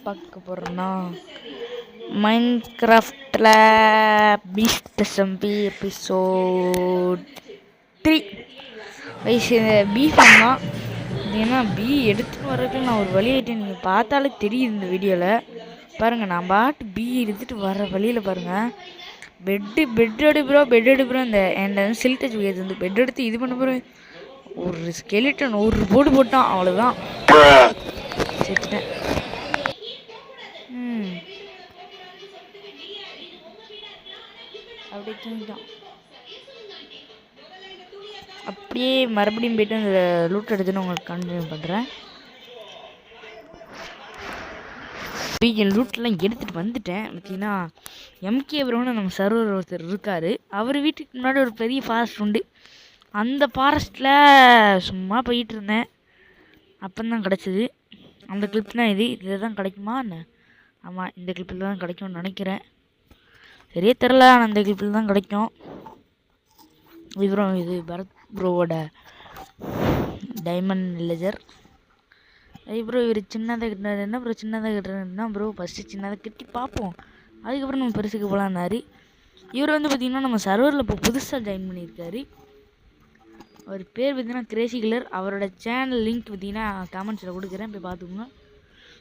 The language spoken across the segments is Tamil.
பார்க்க போகிறோன்னா மைன்கிராஃப்டில் பீஸ்ட் எஸ்எம்பி எபிசோட் 3 வயசு பீஃபார்ம் தான். ஏன்னா பி எடுத்துன்னு வர்றதுக்கு நான் ஒரு வழி ஆகிட்டேன். நீங்கள் பார்த்தாலே தெரியுது இந்த வீடியோவில். பாருங்கள், நான் பாட்டு பி எடுத்துகிட்டு வர வழியில் பாருங்கள். பெட் எடுப்புறோம். இந்த என் சில்டேஜ் வந்து பெட் எடுத்து இது பண்ண போகிறேன். ஒரு ஸ்கெலிட்டன் ஒரு போர்டு போட்டான், அவ்வளோதான் செத்துட்டேன். அப்படியே தூங்கிட்டான். அப்படியே மறுபடியும் போய்ட்டு அந்த லூட் எடுத்துன்னு உங்களுக்கு கண்டினியூ பண்ணுறேன். என் லூட்லாம் எடுத்துகிட்டு வந்துட்டேன். பார்த்தீங்கன்னா எம்கே ப்ரோன்னு நம்ம சர்வர் ஒருத்தர் இருக்கார். அவர் வீட்டுக்கு முன்னாடி ஒரு பெரிய ஃபாரஸ்ட் உண்டு. அந்த ஃபாரஸ்ட்டில் சும்மா போயிட்டு இருந்தேன். அப்போதான் கிடச்சிது அந்த கிளிப் தான். இதில் தான் கிடைக்குமா என்ன? ஆமாம், இந்த கிளிப்பில் தான் கிடைக்கும்னு நினைக்கிறேன். சரியே தெரில, ஆனால் இந்த கிளிப்பில் தான் கிடைக்கும். இது பரத் ப்ரோவோட டைமண்ட் வில்லேஜர். ப்ரோ இவர் சின்னதாக கிட்டார். என்ன ப்ரோ சின்னதாக கிட்டுறதுன்னா ப்ரோ ஃபஸ்ட்டு சின்னதாக கட்டி பார்ப்போம், அதுக்கப்புறம் நம்ம பெருசுக்கு போகலான்னாரு. இவர் வந்து பார்த்திங்கன்னா நம்ம சர்வரில் இப்போ புதுசாக ஜாயின் பண்ணியிருக்காரு. அவர் பேர் பார்த்திங்கன்னா கிரேசி கில்லர். அவரோட சேனல் லிங்க் பார்த்திங்கன்னா கமெண்ட்ஸில் கொடுக்குறேன், போய் பார்த்துக்கோங்க.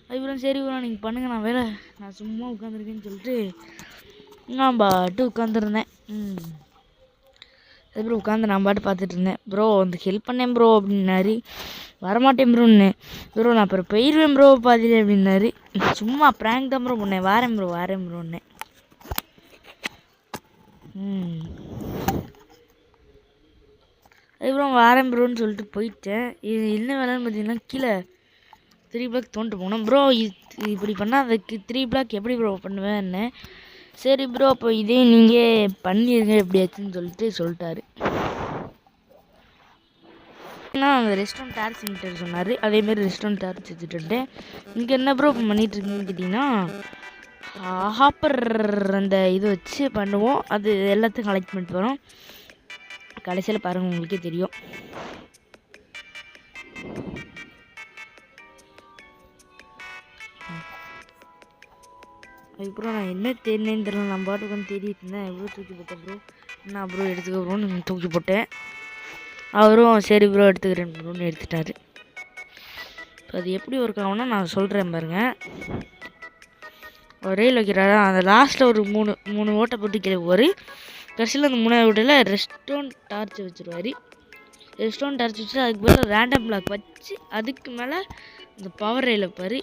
அதுக்கப்புறம் சரி ப்ரோ நீங்கள் பண்ணுங்கள், நான் சும்மா உட்காந்துருக்கேன்னு சொல்லிட்டு நான் பாட்டு உட்காந்துருந்தேன். அதுக்கப்புறம் உட்காந்து நான் பாட்டு பார்த்துட்டு இருந்தேன். ப்ரோ வந்து ஹெல்ப் பண்ணேன் ப்ரோ அப்படின்னாரு. வரமாட்டேன் ப்ரோன்னு. ப்ரோ நான் அப்புறம் போயிடுவேன் ப்ரோ பாதியில் அப்படின்னாரு. சும்மா ப்ராங்க் தான் ப்ரோ பண்ணேன். வாரேன் ப்ரோன்னு. அதுக்கப்புறம் வாரேன் ப்ரோன்னு சொல்லிட்டு போயிட்டேன். இது என்ன வேலைன்னு பார்த்தீங்கன்னா கீழே 3 பிளாக் தோண்டு போனோம். ப்ரோ இப்படி பண்ணால் அதுக்கு 3 பிளாக் எப்படி ப்ரோ பண்ணுவேன்னு. சரி ப்ரோ அப்போ இதே நீங்கள் பண்ணிடுங்க எப்படியாச்சுன்னு சொல்லிட்டாரு. நான் அந்த ரெஸ்டாரண்ட் டார்ச் செஞ்சுட்டு சொன்னார். அதேமாரி ரெஸ்டாரண்ட் டார்ச் எடுத்துகிட்டு இங்கே என்ன ப்ரோ பண்ணிகிட்டு இருக்கீங்கன்னு கேட்டிங்கன்னா ஹாப்பர் அந்த இது வச்சு பண்ணுவோம். அது எல்லாத்தையும் கலெக்ட் பண்ணிட்டு வரோம். கடைசியில் பாருங்கள் உங்களுக்கே தெரியும். அதுக்கப்புறம் நான் என்ன தேடினேன்னு தெரியல. நான் பாட்டு உட்காந்து தேடிட்டு இருந்தேன். எவ்வளோ தூக்கி போட்டேன் ப்ரோ, என்ன ப்ரோ எடுத்துக்க ப்ரோன்னு தூக்கி போட்டேன். அவரும் சரி ப்ரோ எடுத்துக்கிறேன் ப்ரோன்னு எடுத்துட்டாரு. இப்போ அது எப்படி ஒர்க் ஆகும்னா நான் சொல்கிறேன் பாருங்கள். ஒரே வைக்கிறாரா, அந்த லாஸ்ட்டில் ஒரு மூணு ஓட்டை போட்டு கிளம்புவார். கடைசியில் அந்த 3வது ஓட்டையில் ரெஸ்டோன் டார்ச் வச்சுருவார். ரெஸ்டோன் டார்ச் வச்சு அதுக்கு பதில் ரேண்டம் பிளாக் வச்சு அதுக்கு மேலே இந்த பவர் ரயில் வைப்பார்.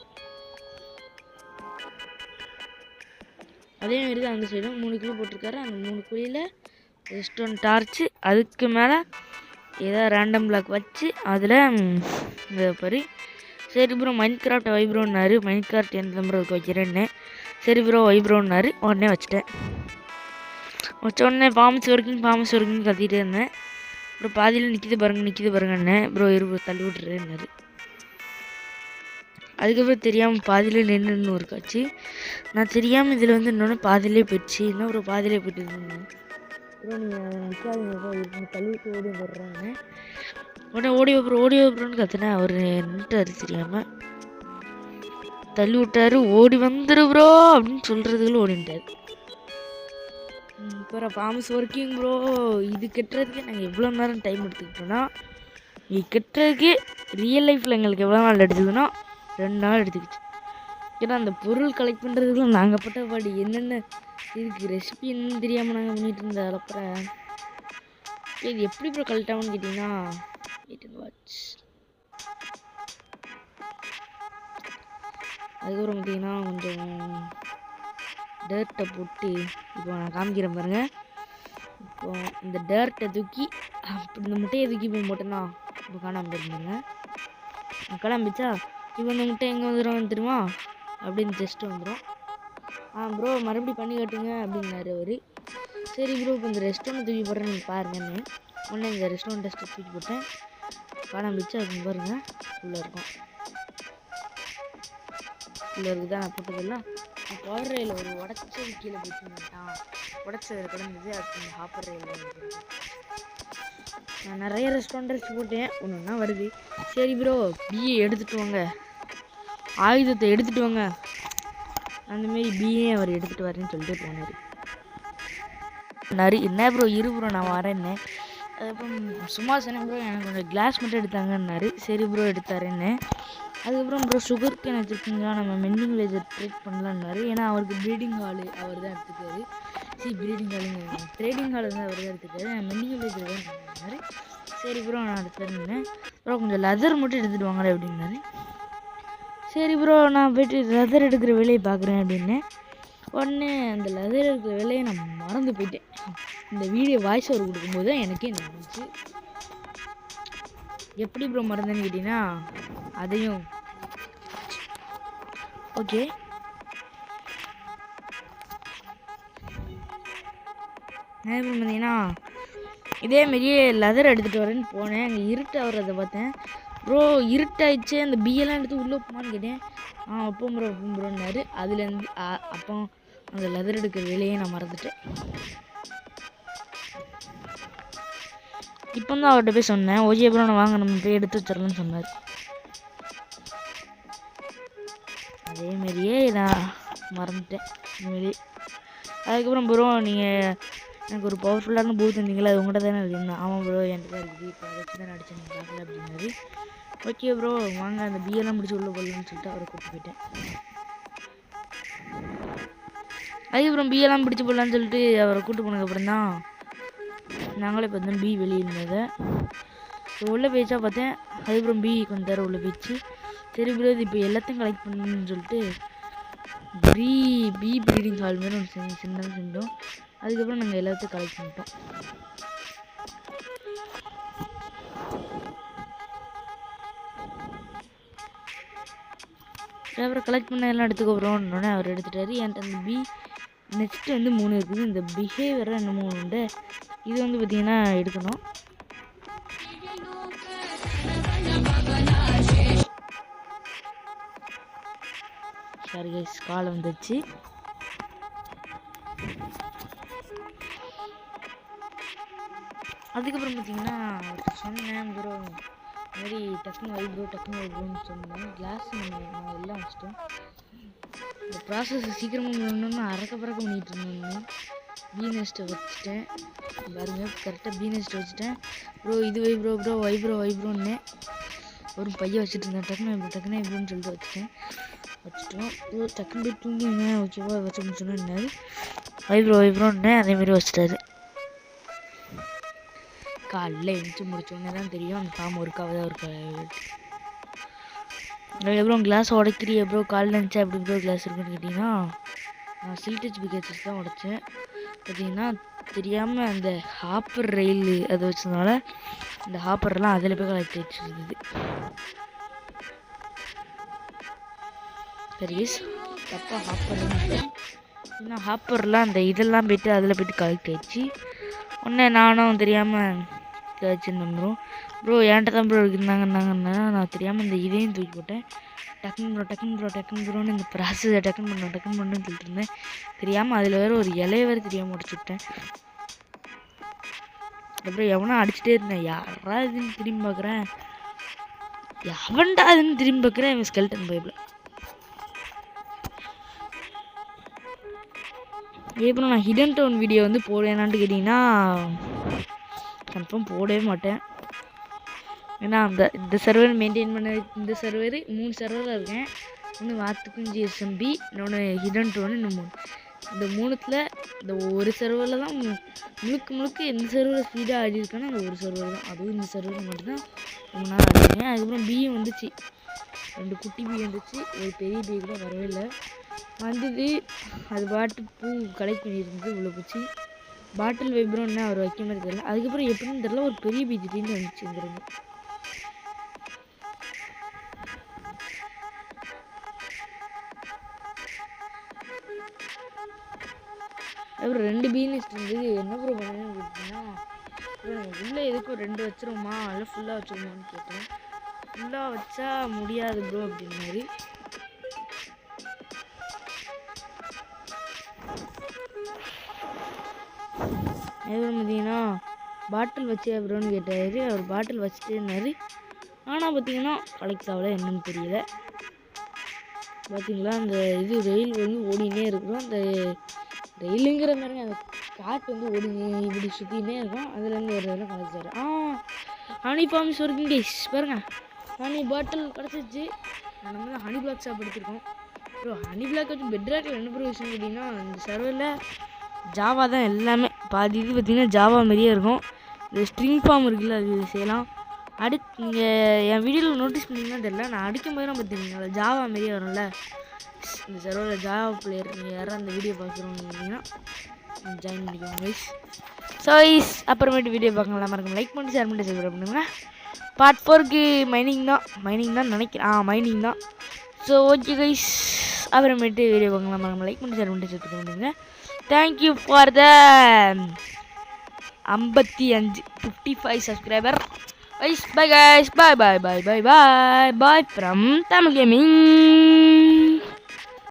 அதேமாரி தான் அந்த சைடும் 3 கிலோ போட்டிருக்காரு. அந்த 3 குழியில் ரெஸ்டோன் டார்ச்சு அதுக்கு மேலே ஏதாவது ரேண்டம் பிளாக் வச்சு அதில் இந்த பாரு. சரி ப்ரோ மைன்கிராஃப்ட் வைப்ரோன்னாரு. மைன்கிராஃப்ட் எந்த நம்பருக்கு வைக்கிறேன்னு. சரி ப்ரோ வைப்ரோன்னாரு. உடனே வச்சுட்டேன். வச்ச உடனே ஃபார்மஸ் ஒர்க்கிங் கத்திகிட்டே இருந்தேன். அப்புறம் பாதியில் நிற்கிது பாருங்கண்ணே. ப்ரோ தள்ளி விட்றேன்னாரு. அதுக்கப்புறம் தெரியாமல் பாதியில் நின்று இருக்காச்சு. நான் தெரியாமல் இதில் வந்து இன்னொன்று பாதியிலே போயிடுச்சு. இன்னும் ஒரு பாதியிலே போயிட்டு இருந்தேன். ப்ரோ நீங்கள் நிற்காதீங்க தள்ளிவிட்டு ஓடி போடுறாங்க. உடனே ஓடி வைப்ரோன்னு கற்றுனேன். அவர் நின்றுட்டாரு தெரியாமல். தள்ளி விட்டாரு. ஓடி வந்துரு ப்ரோ அப்படின்னு சொல்கிறதுக்குள்ள ஓடிட்டார். அப்புறம் ஃபார்மஸ் ஒர்க்கிங் ப்ரோ இது கட்டுறதுக்கு நாங்கள் எவ்வளோ நேரம் டைம் எடுத்துக்கிட்டோன்னா, இது கட்டுறதுக்கு ரியல் லைஃப்பில் எங்களுக்கு எவ்வளோ நாள் எடுத்துக்குன்னா 2 நாள் எடுத்துக்கிச்சு. ஏன்னா அந்த பொருள் கலெக்ட் பண்ணுறதுக்குலாம் நாங்கள் பட்ட பாடி என்னென்ன இதுக்கு ரெசிபி என்னன்னு தெரியாமல் நாங்கள் பண்ணிகிட்டு இருந்த அப்புறம் இது எப்படி ப்ரோ கலெக்ட் ஆகும்னு கேட்டிங்கன்னா வாட்ச். அதுக்கப்புறம் பார்த்திங்கன்னா கொஞ்சம் டேர்ட்டை போட்டு இப்போ நான் காமிக்கிறேன் பாருங்கள். இப்போ இந்த டேர்ட்டை தூக்கி அப்படி இந்த முட்டையை தூக்கி போய் போட்டேன்னா இப்போ காணாமல் போயிருந்தாங்க. கிளம்பிச்சா இப்போ இந்த முட்டை எங்கே வந்துடும் தெரியுமா? அப்படின்னு ஜஸ்ட்டு வந்துடும். ப்ரோ மறுபடியும் பண்ணி காட்டுங்க அப்படின்னாரு அவர். சரி ப்ரோ இப்போ இந்த ரெஸ்டாரண்ட் தூக்கி போடுறேன் நீங்கள் பாருங்கன்னு உடனே இந்த ரெஸ்டாரண்ட் டெஸ்ட்டை தூக்கி போட்டேன். காணாமிச்சு அப்படின்னு பாருங்கள். உள்ளே இருக்கும். உள்ளே இருக்குதா நான் போட்டதெல்லாம். பவர் ரயில் ஒரு உடச்சது கீழே போயிட்டு மாட்டான். உடச்சது கிடந்தது. அதுக்கு இந்த ஹாப்பர் ரயில் நான் நிறைய ரெஸ்டாரண்ட் போட்டேன். ஒன்று வருது. சரி ப்ரோ பிஏ எடுத்துகிட்டு வாங்க, ஆயுதத்தை எடுத்துகிட்டு வாங்க அந்தமாரி பிஏ அவர் எடுத்துகிட்டு வரேன்னு சொல்லிட்டு போனார். என்ன ப்ரோ இரு ப்ரோ நான் வரேன்னு. அதுக்கப்புறம் சும்மா சொன்னேன் ப்ரோ எனக்கு கொஞ்சம் கிளாஸ் மட்டும் எடுத்தாங்கன்னாரு. சரி ப்ரோ எடுத்தாருன்னு. அதுக்கப்புறம் ப்ரோ சுகர் கேன் வச்சுருக்கீங்களா, நம்ம மெண்டிங் வில்லேஜர் ட்ரேட் பண்ணலான்னாரு. ஏன்னா அவருக்கு ப்ரீடிங் ஹாலு அவர் தான் எடுத்துக்காரு. ப்ரீடிங் ஹாலுங்க ட்ரேடிங் ஹால் வந்து அவர் தான் எடுத்துக்காரு. மெண்டிங் வில்லேஜர் தான் பண்ணாரு. சரி ப்ரோ நான் எடுத்துருந்தேன். ப்ரோ கொஞ்சம் லெதர் மட்டும் எடுத்துகிட்டு வாங்கல அப்படின்னாரு. சரி ப்ரோ நான் போய்ட்டு லெதர் எடுக்கிற வேலையை பார்க்குறேன் அப்படின்னேன். உடனே அந்த லெதர் எடுக்கிற வேலையை நான் மறந்து போயிட்டேன். இந்த வீடியோ வாய்ஸ் ஓவர் கொடுக்கும்போது தான் எனக்கே நடந்துச்சு. எப்படி ப்ரோ மறந்தேன்னு கேட்டிங்கன்னா அதையும் ஓகே பார்த்தீங்கன்னா இதேமாரியே லெதர் எடுத்துகிட்டு வரேன்னு போனேன். அங்கே இருட்டு ஆகிறத பார்த்தேன். ப்ரோ இருட்டாயிடுச்சு அந்த பிஎல்லாம் எடுத்து உள்ளே போமான்னு கேட்டேன். அப்போம் ப்ரோன்னாரு. அதுலேருந்து அப்போ அந்த லெதர் எடுக்கிற வேலையே நான் மறந்துட்டேன். இப்போ தான் அவர்கிட்ட போய் சொன்னேன். ஓகே ப்ரோ நான் வாங்க நம்ம போய் எடுத்து வச்சிடலாம்னு சொன்னார். அதேமாரியே நான் மறந்துட்டேன் உண்மையிலே. அதுக்கப்புறம் ப்ரோ நீங்கள் எனக்கு ஒரு பவர்ஃபுல்லான பூத் இருந்தீங்களா, அது உங்கள்கிட்ட தானே இருக்குங்க. ஆமாம் ப்ரோ என்கிட்ட தான் இருக்குது, இப்போ அதை வச்சு தான் அடிச்சு நீங்கள் பார்க்கல அப்படின்னாரு. ஓகே ப்ரோ வாங்க அந்த பிஎல்லாம் முடிச்சு உள்ளே போடலான்னு சொல்லிட்டு அவரை கூப்பிட்டு போயிட்டேன். அதுக்கப்புறம் பிஎல்லாம் பிடிச்சி போடலான்னு சொல்லிட்டு அவரை கூப்பிட்டு போனதுக்கப்புறம் தான் நாங்களே பார்த்தோம் பி வெளியே இருந்ததை. உள்ளே போயிச்சா பார்த்தேன். அதுக்கப்புறம் பி கொஞ்சம் நேரம் உள்ளே போயிடுச்சு. சரி ப்ரோ இது இப்போ எல்லாத்தையும் கலெக்ட் பண்ணணும்னு சொல்லிட்டு பி ப்ரீடிங் ஹால் மாரி ஒன்று சின்னதாக செஞ்சோம். அதுக்கப்புறம் நாங்கள் எல்லாத்தையும் கலெக்ட் பண்ணிட்டோம். அப்புறம் கலெக்ட் பண்ண எல்லாம் எடுத்துக்கோறோன்னொன்னே அவர் எடுத்துட்டாரு. என்கிட்ட அந்த பி நெக்ஸ்ட்டு வந்து 3 இருக்குது. இந்த பிஹேவியராக என்னமோ உண்டு. இது வந்து பார்த்திங்கன்னா எடுக்கணும். சாரி கைஸ் கால் வந்துச்சு. அதுக்கப்புறம் பார்த்திங்கன்னா சொன்னேன் ப்ரோ மாதிரி டக்குனு வைப்ரோன்னு சொன்னேன். கிளாஸ் நான் எல்லாம் வச்சிட்டோம். இந்த ப்ராசஸ் சீக்கிரமாக பண்ணணும்னு அறக்க பண்ணிகிட்டு இருந்தேன். பி நெஸ்ட்டை வச்சுட்டேன் பாருங்க, கரெக்டாக பி நெஸ்ட்டை வச்சுட்டேன். ப்ரோ இது வைப்ரோன்னு ஒரு பையன் வச்சுட்டு இருந்தேன். டக்குனு வைப்ரோன்னு சொல்லிட்டு வச்சுட்டோம். டக்குனு போய் தூங்கிங்க ஓகேவா வச்சு முடிச்சோன்னு வைப்ரோன்னு அதேமாரி வச்சுட்டாரு. காலையில் எழுந்துச்சு முடிச்சோடனே தான் தெரியும் அந்த ஃபார்ம் ஒர்க்காக இருக்கா. அதுக்கப்புறம் கிளாஸ் உடைக்கிறிய ப்ரோ காலையில் இருந்துச்சு அப்படி ப்ரோ கிளாஸ் இருக்குன்னு கேட்டிங்கன்னா நான் சில்டச் பிகேச்சஸ் தான் உடைச்சேன். பார்த்தீங்கன்னா தெரியாமல் அந்த ஹாப்பர் ரயில் அதை வச்சதுனால இந்த ஹாப்பர்லாம் அதில் போய் கலெக்ட் ஆகிடுச்சிருந்தது. சர்வீஸ் தப்பாக ஹாப்பர்லாம் அந்த இதெல்லாம் போய்ட்டு அதில் போய்ட்டு கலெக்ட் ஆகிடுச்சு. ஒன்று நானும் தெரியாமல் வச்சுருந்தேன் ப்ரோ என்கிட்ட தான் ப்ரோ இருந்தாங்கன்னாங்கன்னா நான் தெரியாமல் இந்த இதையும் தூக்கி போட்டேன். டக்குன்னு ப்ரோன்னு இந்த ப்ராசஸை டக்குன்னு பண்ணுன்னு சொல்லிட்டு இருந்தேன். தெரியாமல் அதில் வேறு ஒரு இலைய வேறு தெரியாமல் உடச்சி விட்டேன். அப்புறம் எவனா அடிச்சுட்டே இருந்தேன். யாரா இதுன்னு திரும்பி பார்க்குறேன். எவன்டா அதுன்னு திரும்பி பார்க்குறேன். இவன் ஸ்கெல்டன் பைபிள். அப்புறம் நான் ஹிடன் டவுன் வீடியோ வந்து போடுவேனான்னு கேட்டிங்கன்னா கன்ஃபார்ம் போடவே மாட்டேன். ஏன்னா இந்த சர்வர் மெயின்டைன் பண்ண இந்த சர்வர் 3 சர்வரில் இருக்கேன். ஒன்று வாத்துக்குஞ்சி எஸ்எம்பி, இன்னொன்று ஹிடன் டவுன், இன்னும் இந்த 3த்தில் இந்த ஒரு சர்வரில் தான் முழுக்க எந்த சர்வரில் ஸ்பீடாக ஆடி இருக்கேன்னா அந்த ஒரு சர்வர் தான். அதுவும் இந்த சர்வர் மட்டும்தான் ரொம்ப நாள் ஆடிருக்கேன். அதுக்கப்புறம் பியும் வந்துச்சு, 2 குட்டி பி வந்துச்சு, ஒரு பெரிய பி கூட வரவே இல்லை. வந்தது அது பாட்டு பூ கலெக்ட் பண்ணியிருந்தது உள்ள போச்சு. பாட்டில் வைப்ரோன்னு அவர் வைக்க மாதிரி தெரியல. அதுக்கப்புறம் எப்படின்னு தெரியல ஒரு பெரிய பி திடீர்னு வந்துச்சுங்கிறது. அப்புறம் 2 பீனிஸ்ட் இருந்தது. என்ன ப்ரோ பண்ணுன்னு கேட்டிங்கன்னா உள்ளே எதுக்கும் 2 வச்சிருவோமா இல்லை ஃபுல்லாக வச்சுருவோமான்னு கேட்டேன். ஃபுல்லாக வச்சா முடியாது ப்ரோ அப்படின்னாரு. அதுக்கப்புறம் பார்த்தீங்கன்னா பாட்டில் வச்சு ப்ரோன்னு கேட்டார். அவர் பாட்டில் வச்சுட்டே இருந்தார். ஆனால் பார்த்தீங்கன்னா கலெக்ட் ஆகல, என்னன்னு தெரியல. பார்த்தீங்களா அந்த இது ரயில் வந்து ஓடினே இருக்கும். அந்த ரயிலுங்கிற மாதிரி அந்த காட்டு வந்து ஓடினே இப்படி சுற்றினே இருக்கும். அதுலேருந்து ஒரு இதில் கிடச்சாரு. ஹனி ஃபார்ம்ஸ் ஒர்க்கிங் டேஸ் பாருங்க. ஹனி பாட்டில் கிடச்சிச்சு. நம்ம தான் ஹனி பிளாக் ஷாப் எடுத்துருக்கோம். ப்ரோ ஹனி பிளாக் வச்சு பெட்ராக்கில் என்ன ப்ரோ விஷயம் கேட்டிங்கன்னா இந்த சர்வரில் ஜாவா தான் எல்லாமே. பாதி இது பார்த்திங்கன்னா ஜாவா மாதிரியே இருக்கும். இந்த ஸ்ட்ரிங் ஃபார்ம் இருக்குல்ல அது செய்யலாம். நீங்கள் என் வீடியோவில் நோட்டீஸ் பண்ணிங்கன்னா தெரியல, நான் அடிக்கும் போதெல்லாம் பார்த்துருக்கீங்களா ஜாவா மாரியே வரும்ல. இந்த சர்வரில் ஜாவா பிளேயர் நீங்கள் யாரும் அந்த வீடியோ பார்க்குறோம்னீங்கன்னா ஜாயின் பண்ணிக்கோங்க கைஸ். ஸோ கைஸ் அப்புறமேட்டு வீடியோ பார்க்கலாம். மறக்காம லைக் பண்ணி ஷேர் பண்ணி சப்ஸ்கிரைப் பண்ணுங்க. பார்ட் 4க்கு மைனிங் தான் நினைக்கிறேன். மைனிங் தான். ஸோ ஓகே கைஸ் அப்புறமேட்டு வீடியோ பார்க்கலாம். மறக்காம லைக் பண்ணி ஷேர் பண்ணி சப்ஸ்கிரைப் பண்ணுங்க. Thank you for the 55 subscriber. Guys, bye guys, bye from Tamil Gaming.